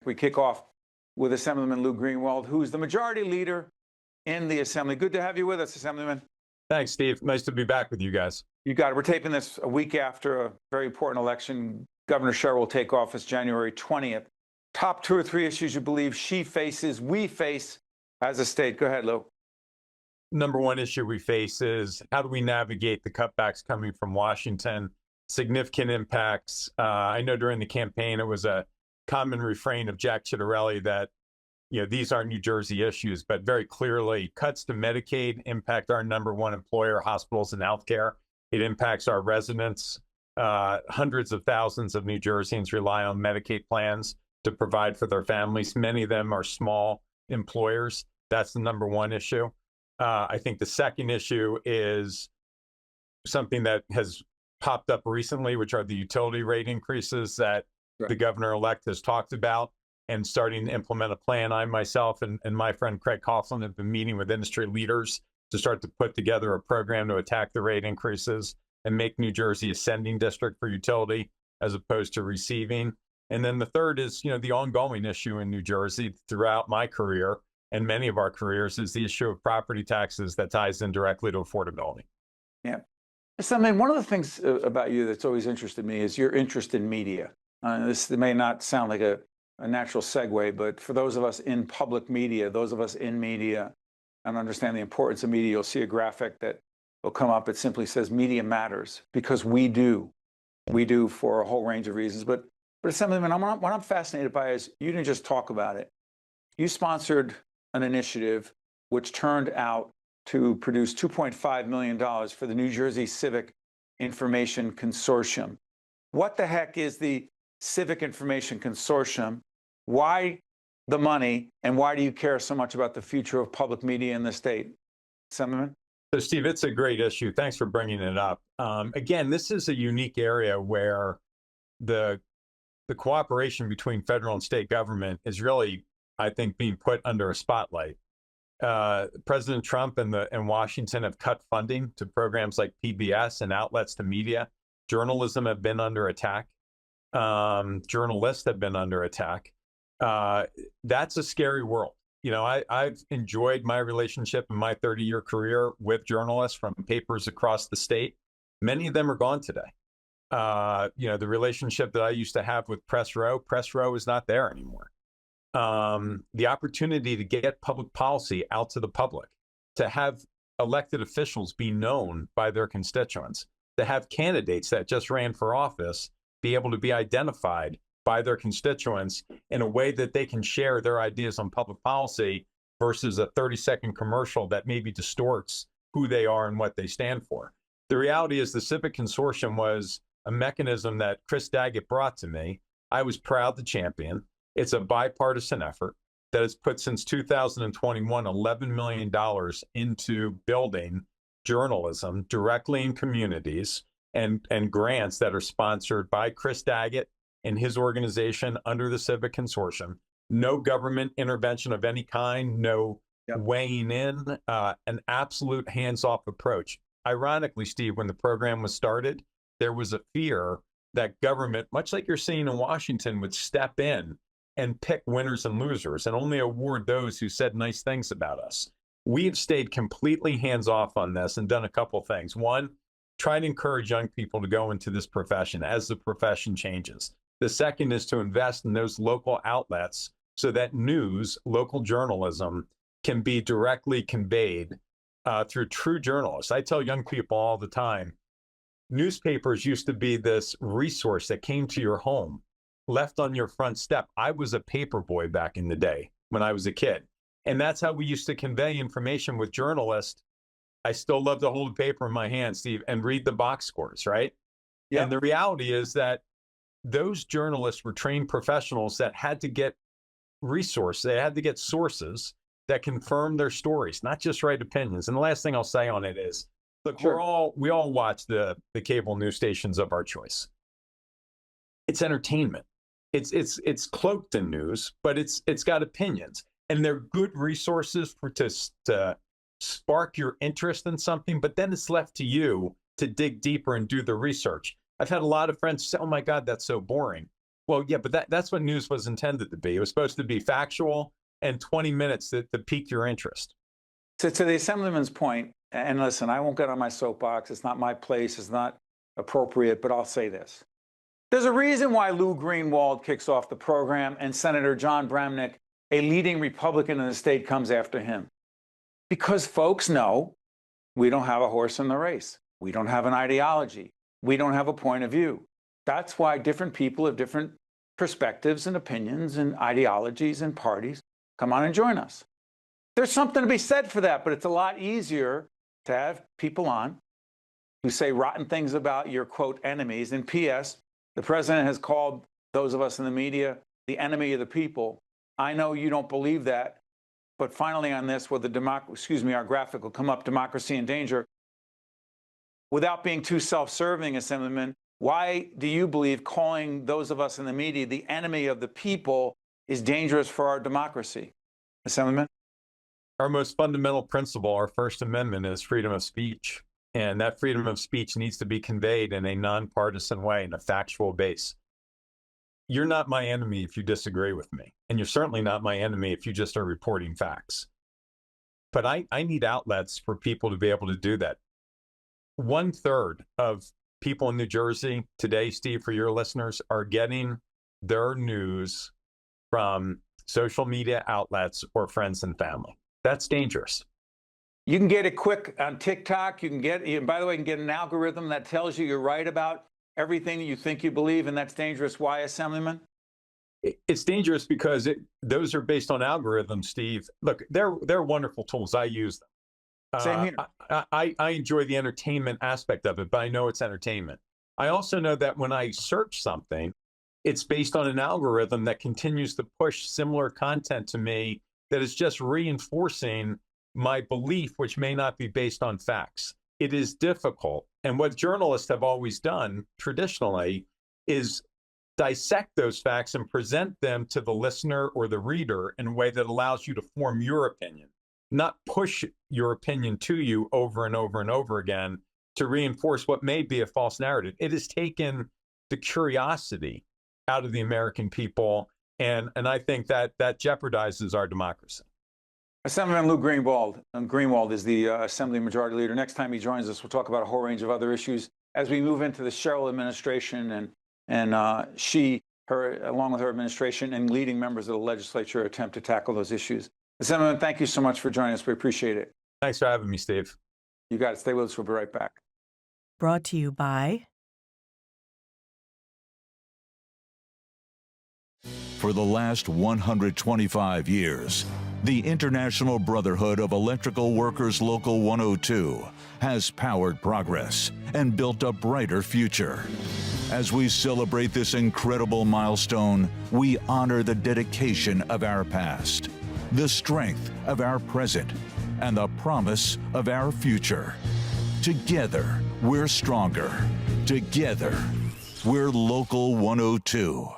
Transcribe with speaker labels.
Speaker 1: We kick off with Assemblyman Lou Greenwald, who's the majority leader in the Assembly. Good to have you with us, Assemblyman.
Speaker 2: Thanks, Steve. Nice to be back with you guys.
Speaker 1: You got it. We're taping this a week after a very important election. Governor Sherrill will take office January 20th. Top 2 or 3 issues you believe she faces, we face as a state. Go ahead, Lou.
Speaker 2: Number one issue we face is how do we navigate the cutbacks coming from Washington? Significant impacts. I know during the campaign it was a common refrain of Jack Ciattarelli that, these aren't New Jersey issues, but very clearly cuts to Medicaid impact our number one employer, hospitals and healthcare. It impacts our residents. Hundreds of thousands of New Jerseyans rely on Medicaid plans to provide for their families. Many of them are small employers. That's the number one issue. I think the second issue is something that has popped up recently, which are the utility rate increases that the governor-elect has talked about and starting to implement a plan. I myself and my friend Craig Coughlin have been meeting with industry leaders to start to put together a program to attack the rate increases and make New Jersey a sending district for utility as opposed to receiving. And then the third is, the ongoing issue in New Jersey throughout my career and many of our careers is the issue of property taxes that ties in directly to affordability.
Speaker 1: Yeah. So, one of the things about you that's always interested me is your interest in media. This may not sound like a natural segue, but for those of us in public media, those of us in media, and understand the importance of media, you'll see a graphic that will come up. It simply says media matters because we do. We do for a whole range of reasons. But Assemblyman, what I'm fascinated by is you didn't just talk about it. You sponsored an initiative which turned out to produce $2.5 million for the New Jersey Civic Information Consortium. What the heck is the Civic Information Consortium? Why the money, and why do you care so much about the future of public media in the state? Assemblyman?
Speaker 2: So, Steve, it's a great issue. Thanks for bringing it up. Again, this is a unique area where the cooperation between federal and state government is really, I think, being put under a spotlight. President Trump and Washington have cut funding to programs like PBS and outlets to media. Journalism have been under attack. Journalists have been under attack. That's a scary world. I've enjoyed my relationship in my 30-year career with journalists from papers across the state. Many of them are gone today. The relationship that I used to have with Press Row is not there anymore. The opportunity to get public policy out to the public, to have elected officials be known by their constituents, to have candidates that just ran for office be able to be identified by their constituents in a way that they can share their ideas on public policy versus a 30-second commercial that maybe distorts who they are and what they stand for. The reality is the Civic Consortium was a mechanism that Chris Daggett brought to me. I was proud to champion. It's a bipartisan effort that has put since 2021 $11 million into building journalism directly in communities and grants that are sponsored by Chris Daggett and his organization under the Civic Consortium. No government intervention of any kind, no weighing in, an absolute hands-off approach. Ironically, Steve, when the program was started, there was a fear that government, much like you're seeing in Washington, would step in and pick winners and losers and only award those who said nice things about us. We've stayed completely hands-off on this and done a couple things. One, try to encourage young people to go into this profession as the profession changes. The second is to invest in those local outlets so that news, local journalism, can be directly conveyed through true journalists. I tell young people all the time, newspapers used to be this resource that came to your home, left on your front step. I was a paper boy back in the day when I was a kid. And that's how we used to convey information with journalists. I still love to hold a paper in my hand, Steve, and read the box scores, right? Yeah. And the reality is that those journalists were trained professionals that had to get resources. They had to get sources that confirm their stories, not just write opinions. And the last thing I'll say on it is, look, we all watch the cable news stations of our choice. It's entertainment. It's cloaked in news, but it's got opinions, and they're good resources to spark your interest in something. But then it's left to you to dig deeper and do the research. I've had a lot of friends say, "Oh my God, that's so boring." Well, yeah, but that's what news was intended to be. It was supposed to be factual and 20 minutes that piqued your interest.
Speaker 1: To the Assemblyman's point, and listen, I won't get on my soapbox. It's not my place. It's not appropriate, but I'll say this. There's a reason why Lou Greenwald kicks off the program and Senator John Bramnick, a leading Republican in the state, comes after him. Because folks know we don't have a horse in the race. We don't have an ideology. We don't have a point of view. That's why different people have different perspectives and opinions and ideologies and parties come on and join us. There's something to be said for that, but it's a lot easier to have people on who say rotten things about your, quote, enemies. And P.S., the president has called those of us in the media the enemy of the people. I know you don't believe that, but finally on this, where our graphic will come up, democracy in danger. Without being too self-serving, Assemblyman, why do you believe calling those of us in the media the enemy of the people is dangerous for our democracy? Assemblyman?
Speaker 2: Our most fundamental principle, our First Amendment, is freedom of speech. And that freedom of speech needs to be conveyed in a nonpartisan way, in a factual base. You're not my enemy if you disagree with me. And you're certainly not my enemy if you just are reporting facts. But I need outlets for people to be able to do that. 1/3 of people in New Jersey today, Steve, for your listeners, are getting their news from social media outlets or friends and family. That's dangerous.
Speaker 1: You can get it quick on TikTok. You can get, by the way, you can get an algorithm that tells you you're right about everything that you think you believe, and that's dangerous. Why, Assemblyman?
Speaker 2: It's dangerous because those are based on algorithms, Steve. Look, they're wonderful tools. I use them.
Speaker 1: Same here.
Speaker 2: I enjoy the entertainment aspect of it, but I know it's entertainment. I also know that when I search something, it's based on an algorithm that continues to push similar content to me that is just reinforcing my belief, which may not be based on facts. It is difficult. And what journalists have always done traditionally is dissect those facts and present them to the listener or the reader in a way that allows you to form your opinion, not push your opinion to you over and over and over again to reinforce what may be a false narrative. It has taken the curiosity out of the American people, and I think that jeopardizes our democracy.
Speaker 1: Assemblyman Lou Greenwald. Greenwald is the Assembly Majority Leader. Next time he joins us, we'll talk about a whole range of other issues as we move into the Sherrill administration and she, along with her administration and leading members of the legislature, attempt to tackle those issues. Assemblyman, thank you so much for joining us. We appreciate it.
Speaker 2: Thanks for having me, Steve.
Speaker 1: You got it. Stay with us. We'll be right back.
Speaker 3: Brought to you by...
Speaker 4: For the last 125 years, the International Brotherhood of Electrical Workers Local 102 has powered progress and built a brighter future. As we celebrate this incredible milestone, we honor the dedication of our past, the strength of our present, and the promise of our future. Together, we're stronger. Together, we're Local 102.